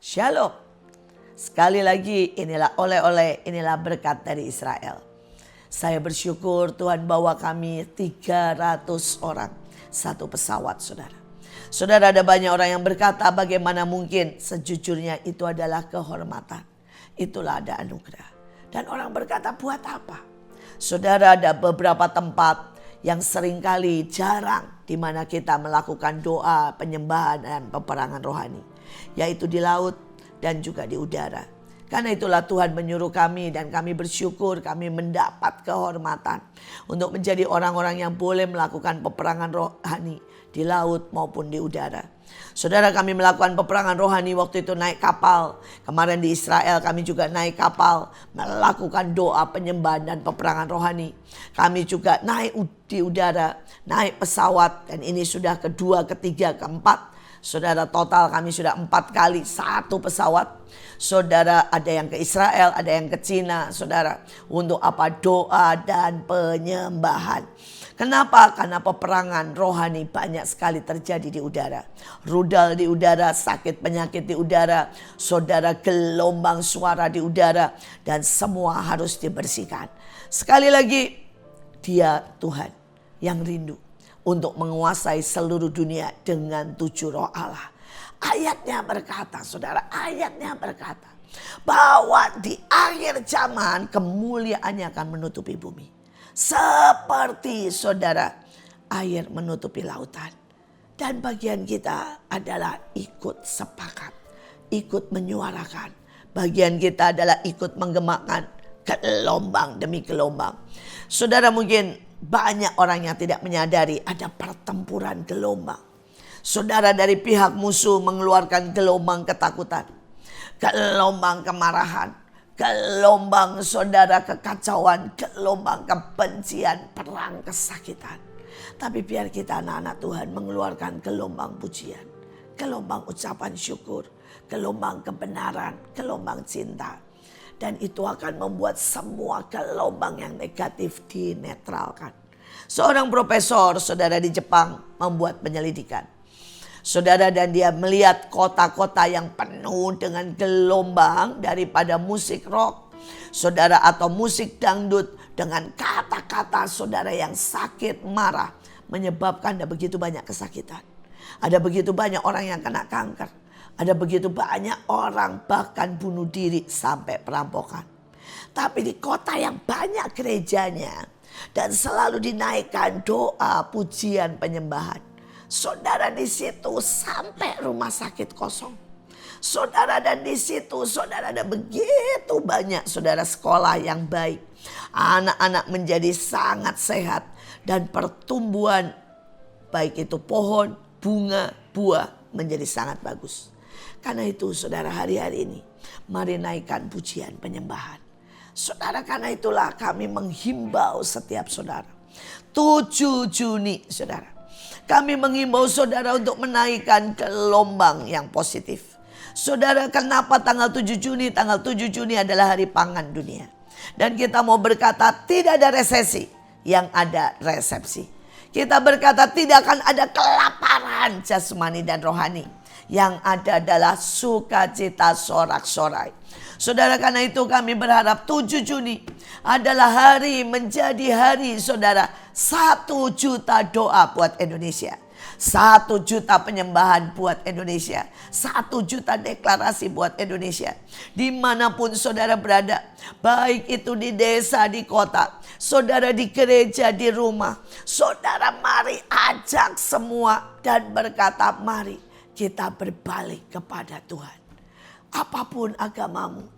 Shalom. Sekali lagi inilah oleh-oleh, inilah berkat dari Israel. Saya bersyukur Tuhan bawa kami 300 orang. Satu pesawat saudara. Saudara, ada banyak orang yang berkata bagaimana mungkin, sejujurnya itu adalah kehormatan. Itulah ada anugerah. Dan orang berkata buat apa? Saudara, ada beberapa tempat yang seringkali jarang di mana kita melakukan doa, penyembahan dan peperangan rohani. Yaitu di laut dan juga di udara. Karena itulah Tuhan menyuruh kami dan kami bersyukur kami mendapat kehormatan untuk menjadi orang-orang yang boleh melakukan peperangan rohani di laut maupun di udara. Saudara, kami melakukan peperangan rohani waktu itu naik kapal. Kemarin di Israel kami juga naik kapal melakukan doa, penyembahan dan peperangan rohani. Kami juga naik di udara, naik pesawat, dan ini sudah kedua, ketiga, keempat. Saudara, total kami sudah 4 kali satu pesawat. Saudara, ada yang ke Israel, ada yang ke Cina. Saudara, untuk apa? Doa dan penyembahan. Kenapa? Karena peperangan rohani banyak sekali terjadi di udara. Rudal di udara, sakit penyakit di udara. Saudara, gelombang suara di udara. Dan semua harus dibersihkan. Sekali lagi, Dia Tuhan yang rindu untuk menguasai seluruh dunia dengan 7 roh Allah. Ayatnya berkata, saudara, ayatnya berkata bahwa di akhir zaman kemuliaannya akan menutupi bumi. Seperti saudara, air menutupi lautan. Dan bagian kita adalah ikut sepakat, ikut menyuarakan. Bagian kita adalah ikut menggemakkan gelombang demi gelombang. Saudara, mungkin banyak orang yang tidak menyadari ada pertempuran gelombang. Saudara, dari pihak musuh mengeluarkan gelombang ketakutan, gelombang kemarahan, gelombang saudara kekacauan, gelombang kebencian, perang, kesakitan. Tapi biar kita anak-anak Tuhan mengeluarkan gelombang pujian, gelombang ucapan syukur, gelombang kebenaran, gelombang cinta. Dan itu akan membuat semua gelombang yang negatif dinetralkan. Seorang profesor, saudara, di Jepang membuat penyelidikan. Saudara, dan dia melihat kota-kota yang penuh dengan gelombang daripada musik rock, saudara, atau musik dangdut dengan kata-kata saudara yang sakit, marah, menyebabkan ada begitu banyak kesakitan. Ada begitu banyak orang yang kena kanker. Ada begitu banyak orang bahkan bunuh diri sampai perampokan. Tapi di kota yang banyak gerejanya dan selalu dinaikkan doa, pujian, penyembahan, saudara, di situ sampai rumah sakit kosong. Saudara, dan di situ saudara ada begitu banyak saudara sekolah yang baik. Anak-anak menjadi sangat sehat dan pertumbuhan baik itu pohon, bunga, buah menjadi sangat bagus. Karena itu saudara, hari-hari ini mari naikkan pujian penyembahan. Saudara, karena itulah kami menghimbau setiap saudara. 7 Juni saudara, kami menghimbau saudara untuk menaikkan gelombang yang positif. Saudara, kenapa tanggal 7 Juni? Tanggal 7 Juni adalah hari pangan dunia. Dan kita mau berkata tidak ada resesi, yang ada resepsi. Kita berkata tidak akan ada kelaparan jasmani dan rohani. Yang ada adalah sukacita sorak-sorai. Saudara, karena itu kami berharap 7 Juni adalah hari menjadi hari saudara 1 juta doa buat Indonesia. 1 juta penyembahan buat Indonesia. 1 juta deklarasi buat Indonesia. Dimanapun saudara berada, baik itu di desa, di kota, saudara di gereja, di rumah, saudara mari ajak semua dan berkata mari kita berbalik kepada Tuhan. Apapun agamamu,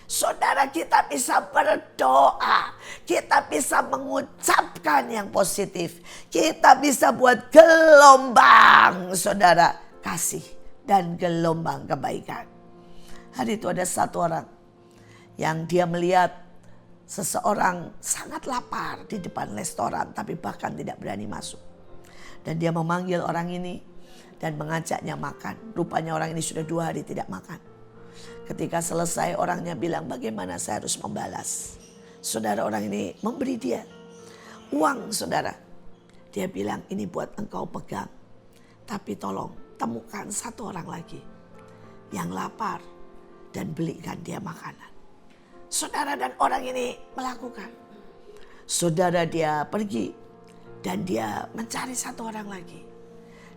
saudara, kita bisa berdoa. Kita bisa mengucapkan yang positif. Kita bisa buat gelombang, saudara, kasih dan gelombang kebaikan. Hari itu ada satu orang yang dia melihat seseorang sangat lapar di depan restoran, tapi bahkan tidak berani masuk. Dan dia memanggil orang ini dan mengajaknya makan. Rupanya orang ini sudah 2 hari tidak makan. Ketika selesai, orangnya bilang, bagaimana saya harus membalas? Saudara, orang ini memberi dia uang, saudara. Dia bilang, ini buat engkau pegang. Tapi tolong temukan 1 orang lagi yang lapar dan belikan dia makanan. Saudara, dan orang ini melakukan. Saudara, dia pergi dan dia mencari satu orang lagi.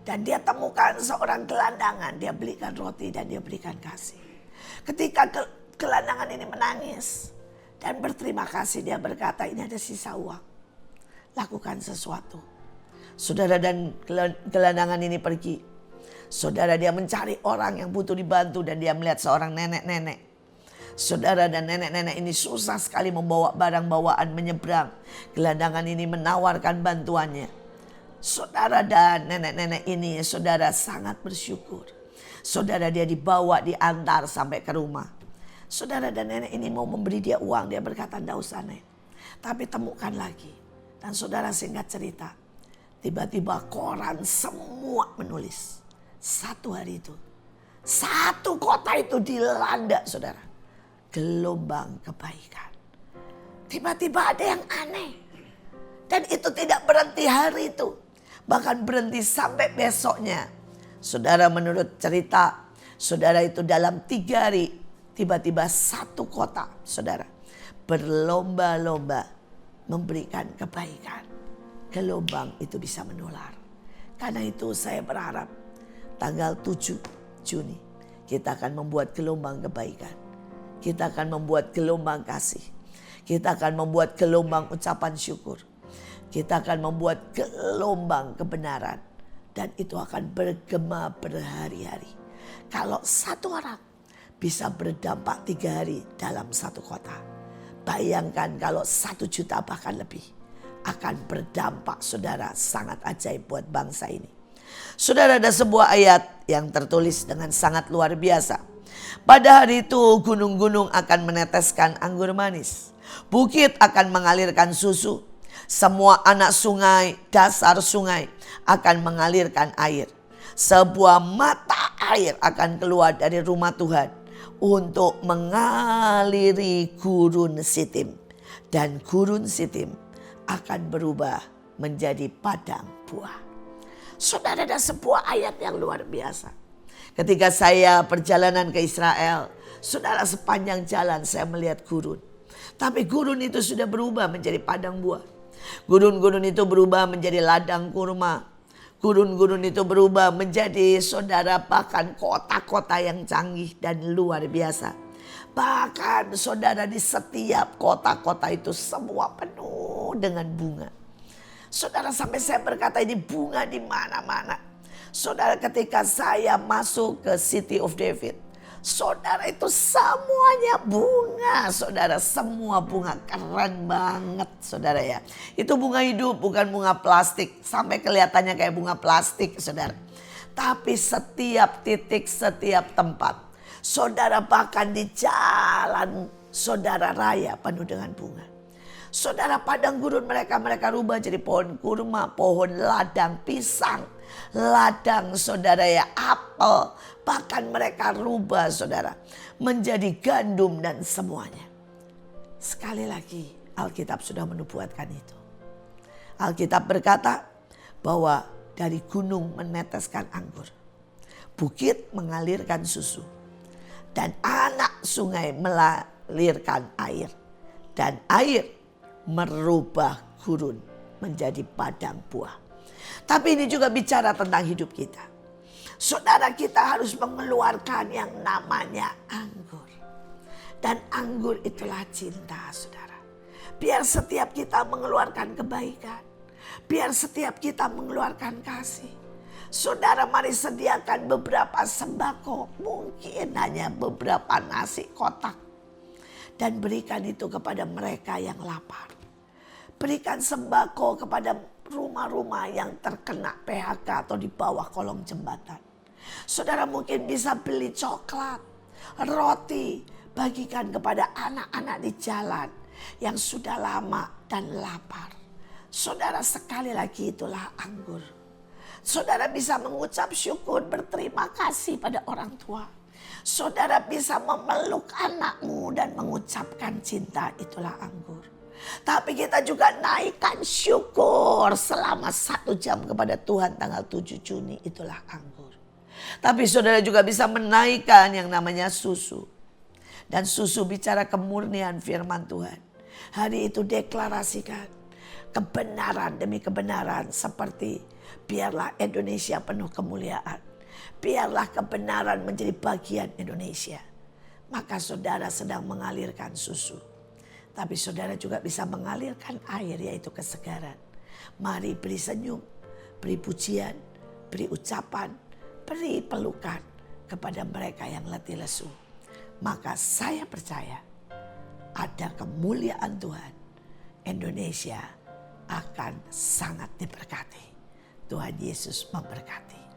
Dan dia temukan seorang gelandangan, dia belikan roti dan dia berikan kasih. Ketika gelandangan ini menangis dan berterima kasih, dia berkata, ini ada sisa uang. Lakukan sesuatu. Saudara, dan gelandangan ini pergi. Saudara, dia mencari orang yang butuh dibantu dan dia melihat seorang nenek-nenek. Saudara, dan nenek-nenek ini susah sekali membawa barang bawaan menyeberang. Gelandangan ini menawarkan bantuannya. Saudara, dan nenek-nenek ini, saudara, sangat bersyukur. Saudara, dia dibawa, diantar sampai ke rumah. Saudara, dan nenek ini mau memberi dia uang. Dia berkata, enggak usah, Nek. Tapi temukan lagi. Dan saudara, singkat cerita, tiba-tiba koran semua menulis. Satu hari itu, satu kota itu dilanda, saudara, gelombang kebaikan. Tiba-tiba ada yang aneh. Dan itu tidak berhenti hari itu. Bahkan berhenti sampai besoknya. Saudara, menurut cerita, saudara, itu dalam 3 hari, tiba-tiba satu kota, saudara, berlomba-lomba memberikan kebaikan. Gelombang itu bisa menular. Karena itu saya berharap tanggal 7 Juni kita akan membuat gelombang kebaikan. Kita akan membuat gelombang kasih. Kita akan membuat gelombang ucapan syukur. Kita akan membuat gelombang kebenaran. Dan itu akan bergema berhari-hari. Kalau satu orang bisa berdampak 3 hari dalam satu kota. Bayangkan kalau 1 juta bahkan lebih. Akan berdampak, saudara, sangat ajaib buat bangsa ini. Saudara, ada sebuah ayat yang tertulis dengan sangat luar biasa. Pada hari itu gunung-gunung akan meneteskan anggur manis. Bukit akan mengalirkan susu. Semua anak sungai, dasar sungai akan mengalirkan air. Sebuah mata air akan keluar dari rumah Tuhan untuk mengaliri gurun Sitim. Dan gurun Sitim akan berubah menjadi padang buah. Saudara, ada sebuah ayat yang luar biasa. Ketika saya perjalanan ke Israel, saudara, sepanjang jalan saya melihat gurun. Tapi gurun itu sudah berubah menjadi padang buah. Gurun-gurun itu berubah menjadi ladang kurma. Gurun-gurun itu berubah menjadi, saudara, bahkan kota-kota yang canggih dan luar biasa. Bahkan saudara, di setiap kota-kota itu semua penuh dengan bunga. Saudara, sampai saya berkata ini bunga di mana-mana. Saudara, ketika saya masuk ke City of David, saudara, itu semuanya bunga. Saudara, semua bunga, keren banget, saudara ya. Itu bunga hidup, bukan bunga plastik. Sampai kelihatannya kayak bunga plastik, saudara. Tapi setiap titik, setiap tempat, saudara, bahkan di jalan saudara raya penuh dengan bunga. Saudara, padang gurun mereka rubah jadi pohon kurma, pohon ladang pisang, ladang, saudara ya, apel. Bahkan mereka rubah, saudara, menjadi gandum dan semuanya. Sekali lagi Alkitab sudah menubuatkan itu. Alkitab berkata bahwa dari gunung meneteskan anggur, bukit mengalirkan susu, dan anak sungai melahirkan air, dan air merubah gurun menjadi padang buah. Tapi ini juga bicara tentang hidup kita. Saudara, kita harus mengeluarkan yang namanya anggur. Dan anggur itulah cinta, saudara. Biar setiap kita mengeluarkan kebaikan. Biar setiap kita mengeluarkan kasih. Saudara, mari sediakan beberapa sembako. Mungkin hanya beberapa nasi kotak. Dan berikan itu kepada mereka yang lapar. Berikan sembako kepada rumah-rumah yang terkena PHK atau di bawah kolong jembatan. Saudara, mungkin bisa beli coklat, roti, bagikan kepada anak-anak di jalan yang sudah lama dan lapar. Saudara, sekali lagi itulah anggur. Saudara bisa mengucap syukur, berterima kasih pada orang tua. Saudara bisa memeluk anakmu dan mengucapkan cinta, itulah anggur. Tapi kita juga naikkan syukur selama 1 jam kepada Tuhan tanggal 7 Juni, itulah anggur. Tapi saudara juga bisa menaikkan yang namanya susu. Dan susu bicara kemurnian firman Tuhan. Hari itu deklarasikan kebenaran demi kebenaran, seperti biarlah Indonesia penuh kemuliaan. Biarlah kebenaran menjadi bagian Indonesia. Maka saudara sedang mengalirkan susu. Tapi saudara juga bisa mengalirkan air, yaitu kesegaran. Mari beri senyum, beri pujian, beri ucapan, beri pelukan kepada mereka yang letih lesu. Maka saya percaya ada kemuliaan Tuhan. Indonesia akan sangat diberkati. Tuhan Yesus memberkati.